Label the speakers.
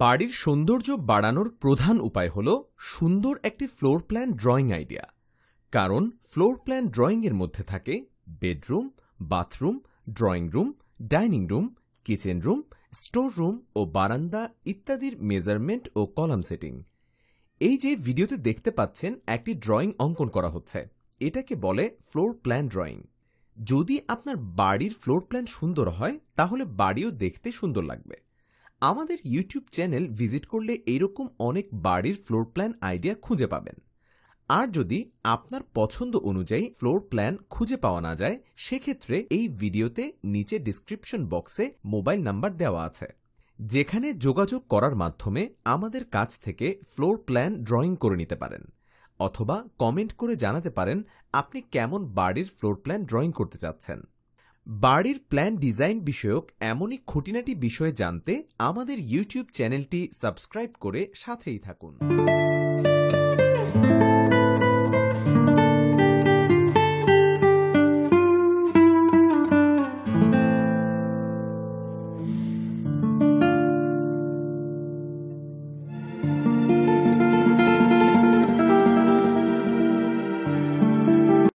Speaker 1: বাড়ির সৌন্দর্য বাড়ানোর প্রধান উপায় হল সুন্দর একটি ফ্লোর প্ল্যান ড্রয়িং আইডিয়া। কারণ ফ্লোর প্ল্যান ড্রয়িংয়ের মধ্যে থাকে bedroom, bathroom, drawing room, dining room, kitchen room, store room ও বারান্দা ইত্যাদির মেজারমেন্ট ও কলাম সেটিং। এই যে ভিডিওতে দেখতে পাচ্ছেন একটি ড্রয়িং অঙ্কন করা হচ্ছে, এটাকে বলে ফ্লোর প্ল্যান ড্রয়িং। যদি আপনার বাড়ির ফ্লোর প্ল্যান সুন্দর হয় তাহলে বাড়িও দেখতে সুন্দর লাগবে। আমাদের ইউটিউব চ্যানেল ভিজিট করলে এইরকম অনেক বাড়ির ফ্লোর প্ল্যান আইডিয়া খুঁজে পাবেন। আর যদি আপনার পছন্দ অনুযায়ী ফ্লোর প্ল্যান খুঁজে পাওয়া না যায়, সেক্ষেত্রে এই ভিডিওতে নিচে ডিসক্রিপশন বক্সে মোবাইল নাম্বার দেওয়া আছে, যেখানে যোগাযোগ করার মাধ্যমে আমাদের কাছ থেকে ফ্লোর প্ল্যান ড্রয়িং করে নিতে পারেন, অথবা কমেন্ট করে জানাতে পারেন আপনি কেমন বাড়ির ফ্লোর প্ল্যান ড্রয়িং করতে চাচ্ছেন। বাড়ির প্ল্যান ডিজাইন বিষয়ক এমনই খুঁটিনাটি বিষয় জানতে আমাদের ইউটিউব চ্যানেলটি সাবস্ক্রাইব করে সাথেই থাকুন।